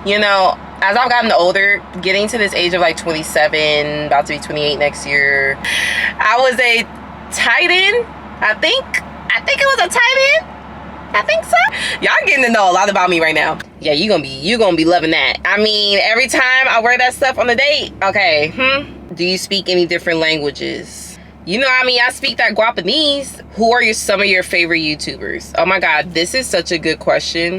you know, as I've gotten older, getting to this age of like 27, about to be 28 next year, I was a tight end. I think it was a tight end. I think so. Y'all getting to know a lot about me right now. Yeah, you gonna be loving that. I mean, every time I wear that stuff on the date, okay, do you speak any different languages? You know, I mean, I speak that Guapanese. Who are some of your favorite YouTubers? Oh my God, this is such a good question.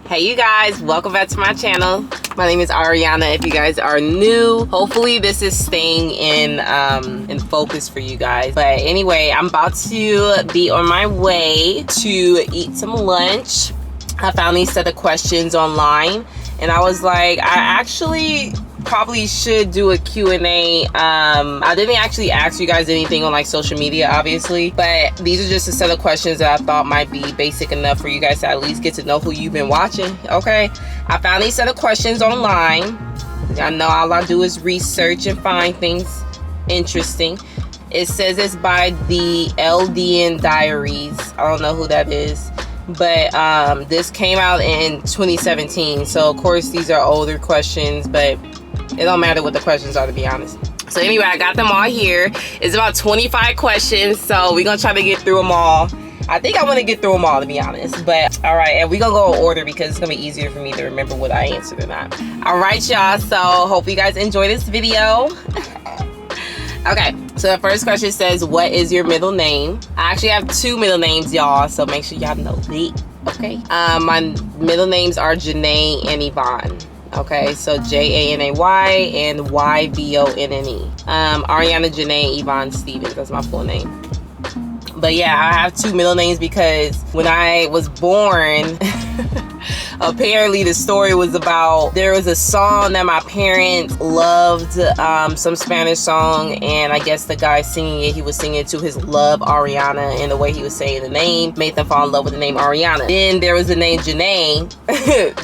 Hey you guys, welcome back to my channel. My name is Ariana. If you guys are new, hopefully this is staying in focus for you guys. But anyway, I'm about to be on my way to eat some lunch. I found these set of questions online and I was like, I actually probably should do a Q&A. I didn't actually ask you guys anything on like social media, obviously, but these are just a set of questions that I thought might be basic enough for you guys to at least get to know who you've been watching. Okay, I found these set of questions online. I know all I do is research and find things interesting. It says it's by the LDN Diaries. I don't know who that is, but this came out in 2017, so of course these are older questions, but it don't matter what the questions are, to be honest. So anyway, I got them all here. It's about 25 questions, so we're gonna try to get through them all. I think I want to get through them all, to be honest, but all right, and we're gonna go in order because it's gonna be easier for me to remember what I answered or not. All right, y'all, so hope you guys enjoy this video. Okay, so the first question says, what is your middle name? I actually have two middle names, y'all, so make sure y'all know that. Okay, my middle names are Janay and Yvonne. Okay, so Janay and Yvonne. Ariana, Janay, Yvonne Stevens. That's my full name. But yeah, I have two middle names because when I was born, apparently the story was about, there was a song that my parents loved, some Spanish song, and I guess the guy singing it, he was singing to his love, Ariana, and the way he was saying the name made them fall in love with the name Ariana. Then there was the name Janay.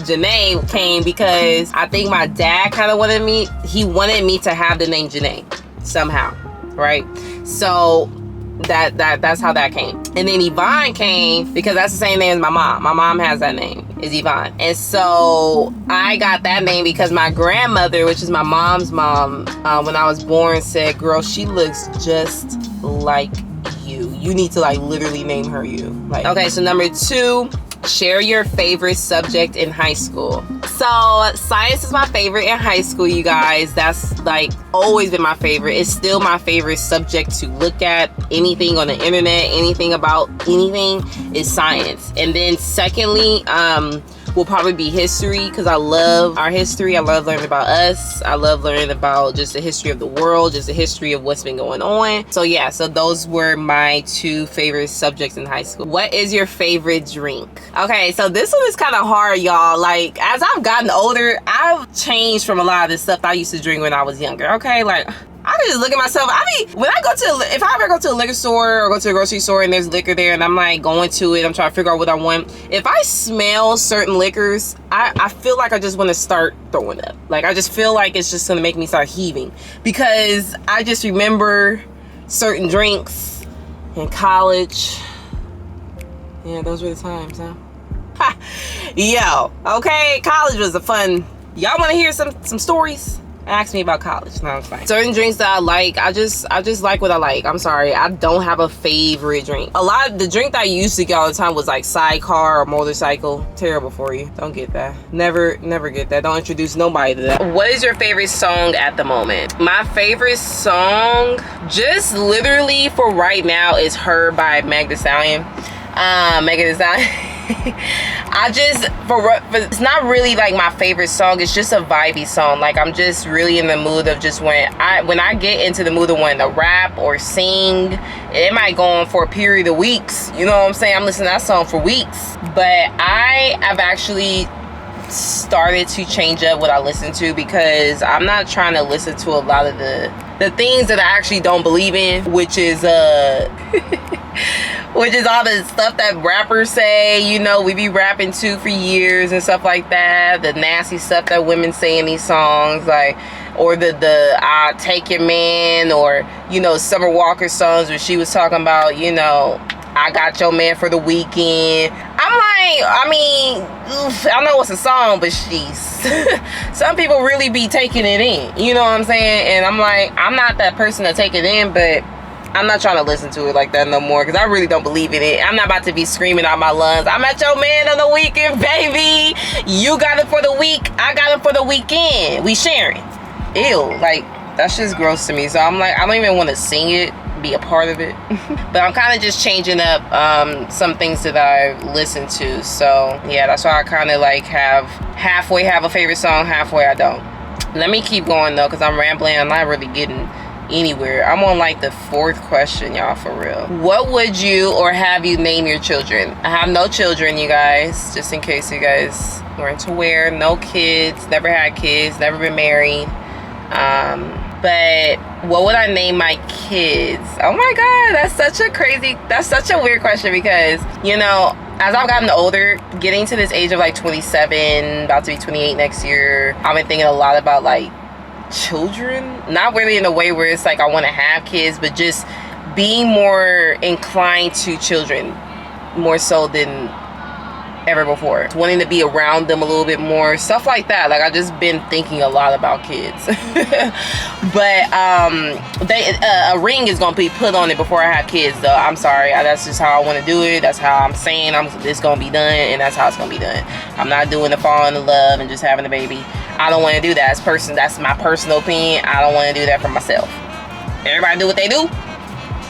Janay came because I think my dad kind of wanted me to have the name Janay somehow, right? So that's how that came. And then Yvonne came because that's the same name as my mom. My mom has that name, is Yvonne. And so I got that name because my grandmother, which is my mom's mom, when I was born said, girl, she looks just like you. You need to like literally name her you. Like, okay, so number 2, share your favorite subject in high school. So science is my favorite in high school, you guys. That's like always been my favorite. It's still my favorite subject to look at. Anything on the internet, anything about anything is science. And then secondly, will probably be history, because I love our history. I love learning about us. I love learning about just the history of the world, just the history of what's been going on. So yeah, so those were my 2 favorite subjects in high school. What is your favorite drink? Okay, so this one is kind of hard, y'all. Like, as I've gotten older, I've changed from a lot of the stuff I used to drink when I was younger. Okay, like, I just look at myself. I mean, when I go to, if I ever go to a liquor store or go to a grocery store and there's liquor there and I'm like going to it, I'm trying to figure out what I want. If I smell certain liquors, I feel like I just want to start throwing up. Like, I just feel like it's just going to make me start heaving, because I just remember certain drinks in college. Yeah, those were the times, huh? Yo, okay, college was a fun. Y'all want to hear some stories? Ask me about college. No, it's fine. Certain drinks that I like, I just like what I like. I'm sorry, I don't have a favorite drink. A lot of the drink that I used to get all the time was like sidecar or motorcycle. Terrible for you. Don't get that. Never get that. Don't introduce nobody to that. What is your favorite song at the moment? My favorite song, just literally for right now, is Her by Meg Thee Stallion. Meg Thee Stallion. I just, it's not really like my favorite song. It's just a vibey song. Like, I'm just really in the mood of just when I get into the mood of wanting to rap or sing, it might go on for a period of weeks. You know what I'm saying? I'm listening to that song for weeks. But I have actually started to change up what I listen to, because I'm not trying to listen to a lot of the things that I actually don't believe in, which is which is all the stuff that rappers say. You know, we be rapping to for years and stuff like that. The nasty stuff that women say in these songs, like, or the Take Your Man, or, you know, Summer Walker songs where she was talking about, you know, I got your man for the weekend. I'm like, I mean, I know it's a song, but jeez. Some people really be taking it in, you know what I'm saying? And I'm like, I'm not that person to take it in, but I'm not trying to listen to it like that no more, because I really don't believe in it. I'm not about to be screaming out my lungs, I'm at your man on the weekend, baby. You got it for the week, I got it for the weekend. We sharing. Ew, like, that's just gross to me. So I'm like, I don't even want to sing it, be a part of it. But I'm kind of just changing up some things that I listen to. So yeah, that's why I kind of like halfway have a favorite song, halfway I don't. Let me keep going though, because I'm rambling. I'm not really getting anywhere. I'm on like the 4th question, y'all, for real. What would you or have you name your children? I have no children, you guys, just in case you guys weren't aware. No kids, never had kids, never been married. But what would I name my kids? Oh my god, that's such a weird question, because, you know, as I've gotten older, getting to this age of like 27, about to be 28 next year, I've been thinking a lot about like children. Not really in a way where it's like I want to have kids, but just being more inclined to children more so than ever before, wanting to be around them a little bit more, stuff like that. Like, I've just been thinking a lot about kids. But a ring is gonna be put on it before I have kids though. I'm sorry, that's just how I want to do it. That's how I'm saying it's gonna be done, and that's how it's gonna be done. I'm not doing the falling in love and just having a baby. I don't want to do that. That's my personal opinion. I don't want to do that for myself. Everybody do what they do.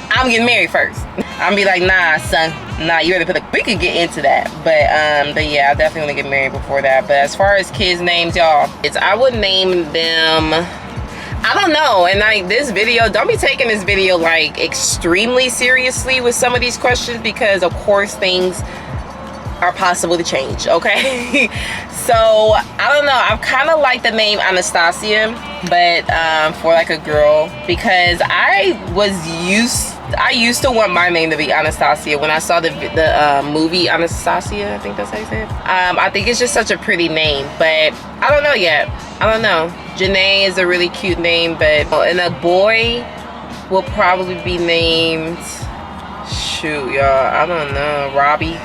I'm getting married first. I'm be like, nah, son, nah, you ready to we could get into that. But yeah, I definitely want to get married before that. But as far as kids' names, y'all, I would name them, I don't know. And like, this video, don't be taking this video like extremely seriously with some of these questions, because of course things are possible to change, okay? So I don't know, I kind of like the name Anastasia, but for like a girl, because I used to want my name to be Anastasia. When I saw the movie Anastasia, I think that's how you say it. I think it's just such a pretty name, but I don't know yet. I don't know. Janay is a really cute name, but and a boy will probably be named, shoot, y'all, I don't know, Robbie.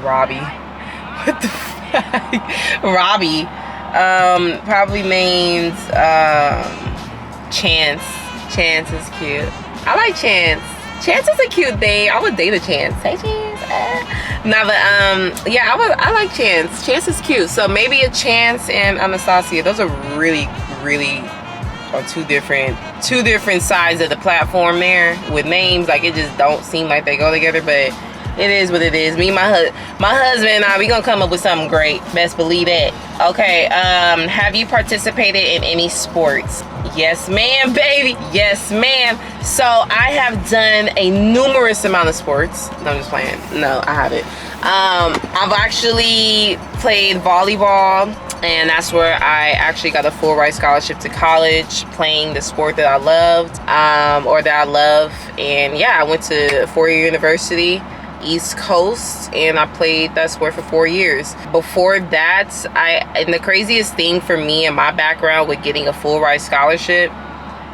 What the fuck? Robbie. Probably named Chance. Chance is cute. I like Chance. Chance is a cute name. I would date a Chance. Hey, Chance. No, but yeah, I like Chance. Chance is cute. So maybe a Chance and Anastasia. Those are really on two different sides of the platform there with names. Like, it just don't seem like they go together, but it is what it is. Me and my husband and I, we gonna come up with something great. Best believe it. Okay, have you participated in any sports? Yes, ma'am, baby. Yes, ma'am. So I have done a numerous amount of sports. No, I'm just playing. No, I haven't. I've actually played volleyball, and that's where I actually got a full ride scholarship to college, playing the sport that I loved, or that I love. And yeah, I went to a 4-year university, East Coast, and I played that sport for 4 years. Before that, and the craziest thing for me and my background with getting a full ride scholarship,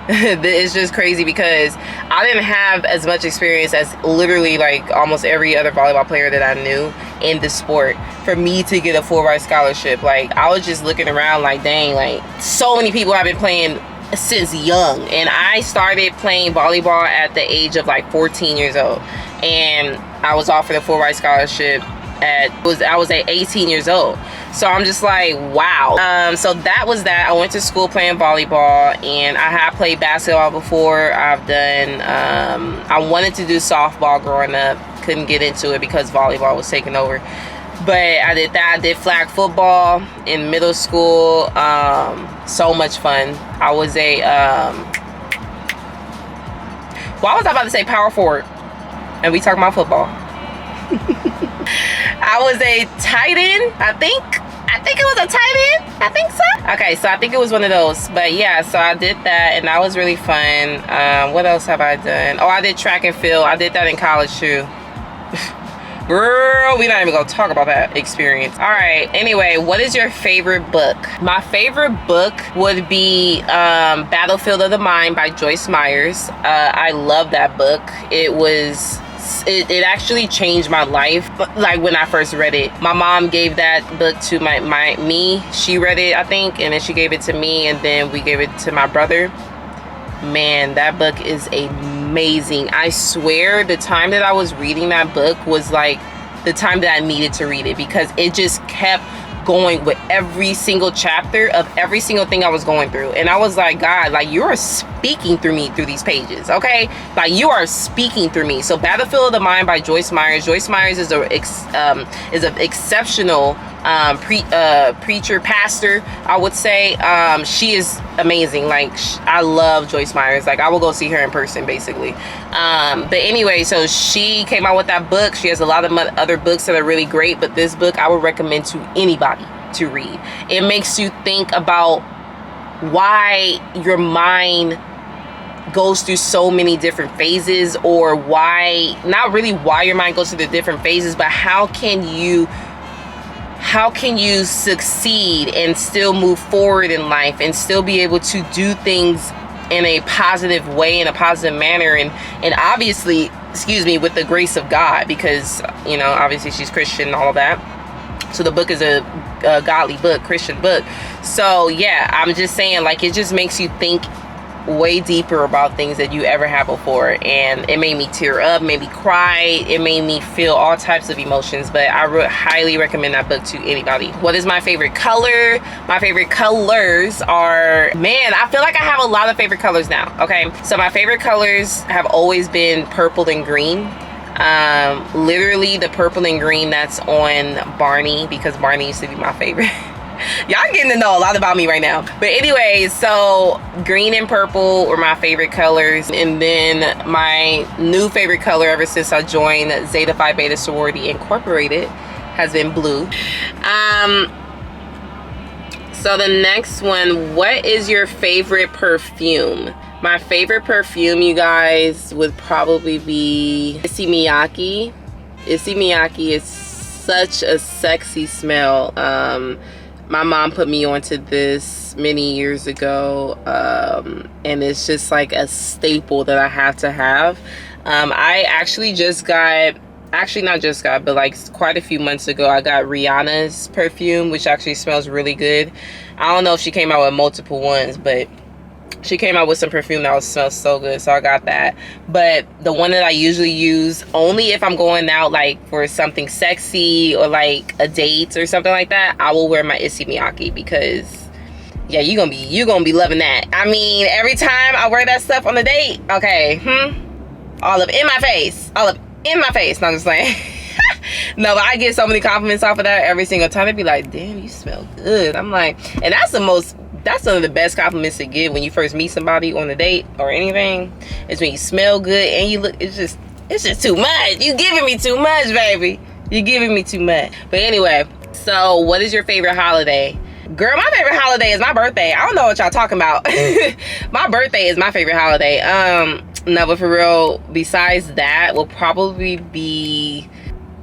it's just crazy because I didn't have as much experience as literally like almost every other volleyball player that I knew in the sport for me to get a full ride scholarship. Like, I was just looking around like, dang, like so many people have been playing since young, and I started playing volleyball at the age of like 14 years old, and I was offered a full ride scholarship I was at 18 years old. So I'm just like, wow. So that was that. I went to school playing volleyball, and I have played basketball before. I've done I wanted to do softball growing up, couldn't get into it because volleyball was taking over. But I did that. I did flag football in middle school. So much fun. I was a why was I about to say power forward? And we talking about football. I was a tight end, I think it was a tight end. I think so. Okay, so I think it was one of those. But yeah, so I did that, and that was really fun. What else have I done? Oh, I did track and field. I did that in college too. Girl, we're not even gonna talk about that experience. All right, anyway, what is your favorite book? My favorite book would be Battlefield of the Mind by Joyce Myers. I love that book. It actually changed my life, like when I first read it. My mom gave that book to me. She read it, I think, and then she gave it to me, and then we gave it to my brother. Man, that book is amazing. I swear the time that I was reading that book was like the time that I needed to read it, because it just kept going with every single chapter of every single thing I was going through. And I was like, God, like, you are speaking through me through these pages, okay? Like, you are speaking through me. So Battlefield of the Mind by Joyce Myers. Joyce Myers is an exceptional preacher, pastor, I would say. She is amazing. Like, I love Joyce Myers. Like, I will go see her in person, basically. But anyway, so she came out with that book. She has a lot of other books that are really great, but this book I would recommend to anybody to read. It makes you think about why your mind goes through so many different phases, or why, not really why your mind goes through the different phases, but how can you succeed and still move forward in life and still be able to do things in a positive way, in a positive manner, and obviously, with the grace of God, because, you know, obviously she's Christian and all of that. So the book is a godly book, Christian book. So yeah, I'm just saying, like, it just makes you think way deeper about things that you ever had before, and it made me tear up, made me cry, it made me feel all types of emotions. But I highly recommend that book to anybody. What is my favorite color? My favorite colors are, man, I feel like I have a lot of favorite colors now. Okay, so my favorite colors have always been purple and green. Literally the purple and green that's on Barney, because Barney used to be my favorite. Y'all getting to know a lot about me right now. But anyway, so green and purple were my favorite colors. And then my new favorite color ever since I joined Zeta Phi Beta Sorority Incorporated has been blue. So the next one, what is your favorite perfume? My favorite perfume, you guys, would probably be Issey Miyake. Issey Miyake is such a sexy smell. My mom put me onto this many years ago, and it's just like a staple that I have to have. I actually but like quite a few months ago, I got Rihanna's perfume, which actually smells really good. I don't know if she came out with multiple ones, but she came out with some perfume that smells so good, so I got that. But the one that I usually use only if I'm going out, like for something sexy or like a date or something like that, I will wear my Issey Miyake, because yeah, you're gonna be loving that. I mean, every time I wear that stuff on the date, okay, all up in my face. No, I'm just saying. No, but I get so many compliments off of that every single time. They be like, damn, you smell good. I'm like, and that's one of the best compliments to give when you first meet somebody on a date or anything. It's when you smell good and you look, it's just too much. You giving me too much, baby. You're giving me too much. But anyway, so what is your favorite holiday? Girl, my favorite holiday is my birthday. I don't know what y'all talking about. My birthday is my favorite holiday. No, but for real, besides that will probably be,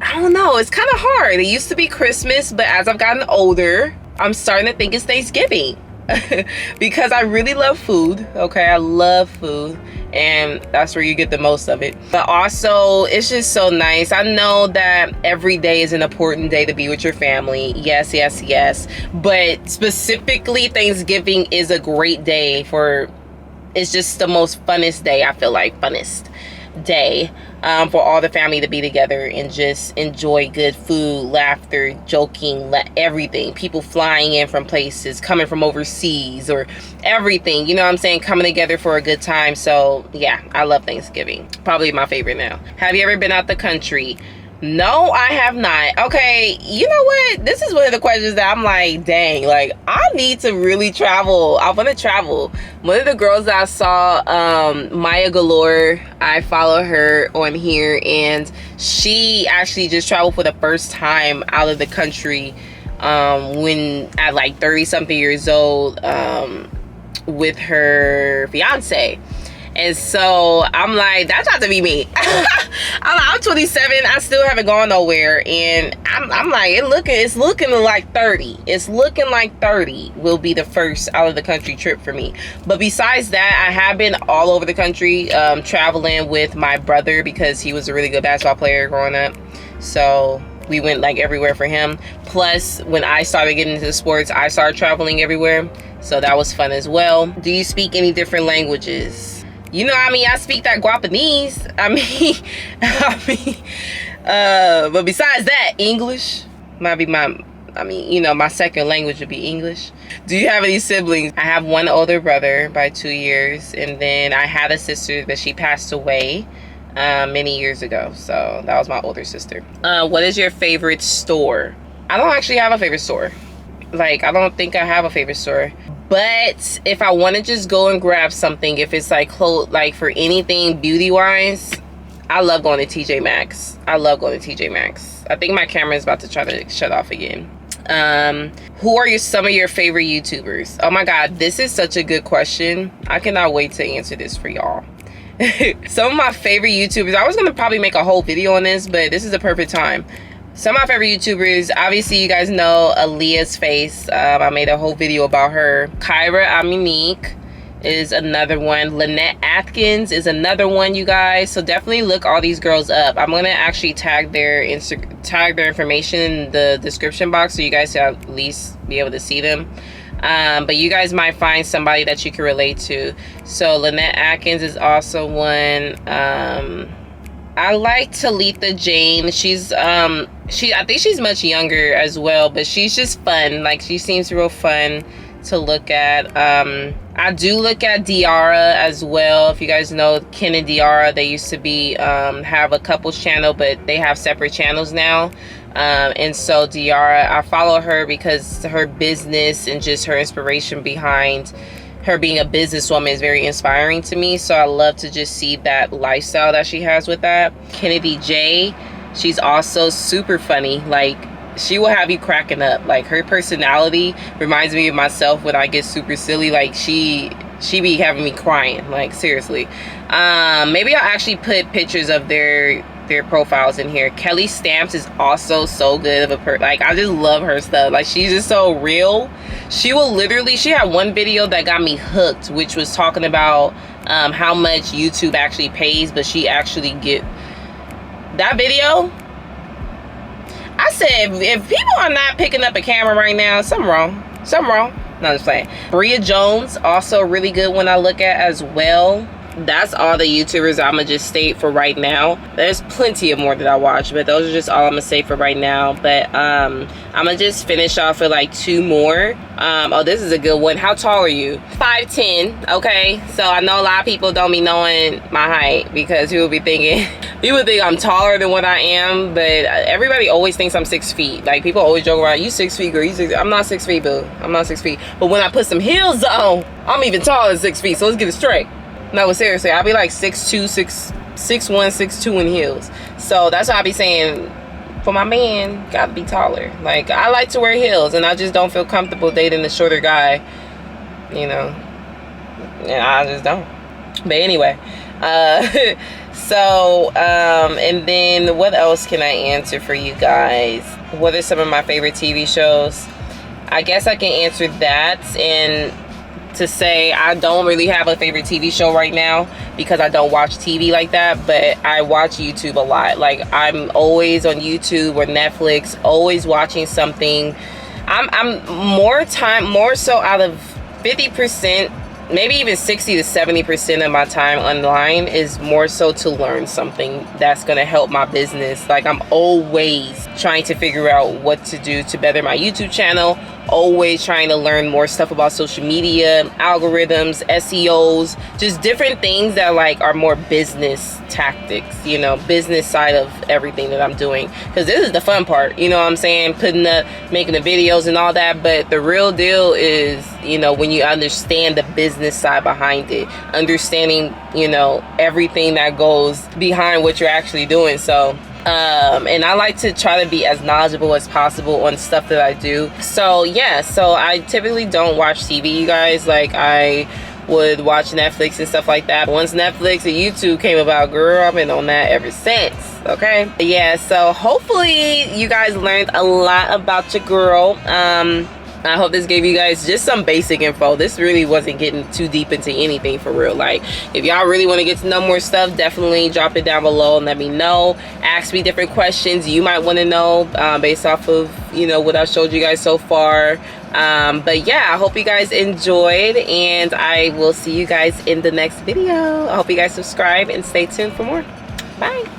I don't know, it's kind of hard. It used to be Christmas, but as I've gotten older, I'm starting to think it's Thanksgiving. Because I really love food. Okay, I love food, and that's where you get the most of it. But also, it's just so nice. I know that every day is an important day to be with your family. Yes, yes, yes. But specifically, Thanksgiving is a great day it's just the most funnest day, I feel like. Funnest day for all the family to be together and just enjoy good food, laughter, joking, everything. People flying in from places, coming from overseas, or everything, you know what I'm saying, coming together for a good time. So yeah, I love Thanksgiving. Probably my favorite now. Have you ever been out the country? No, I have not. Okay, you know what? This is one of the questions that I'm like, dang, like, I need to really travel. I want to travel. One of the girls that I saw, Maya Galore, I follow her on here, and she actually just traveled for the first time out of the country when at like 30 something years old with her fiance. And so I'm like, that's not to be me. I'm 27. I still haven't gone nowhere. And I'm like, it's looking like 30. It's looking like 30 will be the first out of the country trip for me. But besides that, I have been all over the country, traveling with my brother because he was a really good basketball player growing up. So we went like everywhere for him. Plus, when I started getting into sports, I started traveling everywhere. So that was fun as well. Do you speak any different languages? You know, I mean, I speak that Guapanese. But besides that, English might be my second language would be English. Do you have any siblings? I have one older brother by 2 years. And then I had a sister that she passed away many years ago. So that was my older sister. What is your favorite store? I don't actually have a favorite store. Like, I don't think I have a favorite store. But if I want to just go and grab something, if it's like clothes, like for anything beauty wise, I love going to TJ Maxx. I love going to TJ Maxx. I think my camera is about to try to shut off again. Who are some of your favorite YouTubers? Oh my God, this is such a good question. I cannot wait to answer this for y'all. Some of my favorite YouTubers, I was going to probably make a whole video on this, but this is the perfect time. Some of my favorite YouTubers, obviously you guys know Aaliyah's Face. I made a whole video about her. Kyra Aminique is another one. Lynette Atkins is another one, you guys. So definitely look all these girls up. I'm gonna actually tag their information in the description box so you guys can at least be able to see them. But you guys might find somebody that you can relate to. So Lynette Atkins is also one. I like Talitha Jane. She's I think she's much younger as well, but she's just fun. Like, she seems real fun to look at. I do look at Diara as well. If you guys know Ken and Diara, they used to be have a couples channel, but they have separate channels now. And so Diara, I follow her because her business and just her inspiration behind her being a businesswoman is very inspiring to me. So I love to just see that lifestyle that she has with that. Kennedy J, she's also super funny. Like, she will have you cracking up. Like, her personality reminds me of myself when I get super silly. Like, she be having me crying, like, seriously. Maybe I'll actually put pictures of their profiles in here. Kelly Stamps is also so good of a like, I just love her stuff. Like, she's just so real. She had one video that got me hooked, which was talking about how much YouTube actually pays, but she actually get that video. I said, if people are not picking up a camera right now, something wrong. No, I'm just playing. Bria Jones, also a really good one I look at as well. That's all the YouTubers I'm gonna just state for right now. There's plenty of more that I watch, but those are just all I'm gonna say for right now. But I'm gonna just finish off with like 2 more. Oh, this is a good one. How tall are you? 5'10", okay? So I know a lot of people don't be knowing my height because people think I'm taller than what I am, but everybody always thinks I'm 6 feet. Like, people always joke around, you 6 feet, girl, you 6 feet. I'm not 6 feet, boo. I'm not 6 feet. But when I put some heels on, I'm even taller than 6 feet, so let's get it straight. No, but seriously, I'll be like 6'2", 6'1", 6'2" in heels. So that's why I be saying, for my man, gotta be taller. Like, I like to wear heels, and I just don't feel comfortable dating a shorter guy. You know, yeah, I just don't. But anyway, and then what else can I answer for you guys? What are some of my favorite TV shows? I guess I can answer that, and to say I don't really have a favorite TV show right now because I don't watch TV like that, but I watch YouTube a lot. Like, I'm always on YouTube or Netflix, always watching something. I'm more so out of 50%, maybe even 60 to 70% of my time online is more so to learn something that's going to help my business. Like, I'm always trying to figure out what to do to better my YouTube channel, always trying to learn more stuff about social media, algorithms, SEOs, just different things that like are more business tactics, you know, business side of everything that I'm doing. Because this is the fun part, you know what I'm saying, making the videos and all that. But the real deal is, you know, when you understand the business side behind it, understanding, you know, everything that goes behind what you're actually doing. So and I like to try to be as knowledgeable as possible on stuff that I do. So yeah, so I typically don't watch TV, you guys. Like, I would watch Netflix and stuff like that. Once Netflix and YouTube came about, girl, I've been on that ever since. Okay, yeah, so hopefully you guys learned a lot about your girl. I hope this gave you guys just some basic info. This really wasn't getting too deep into anything for real. Like, if y'all really want to get to know more stuff, definitely drop it down below and let me know. Ask me different questions you might want to know based off of, you know, what I've showed you guys so far. But yeah, I hope you guys enjoyed, and I will see you guys in the next video. I hope you guys subscribe and stay tuned for more. Bye.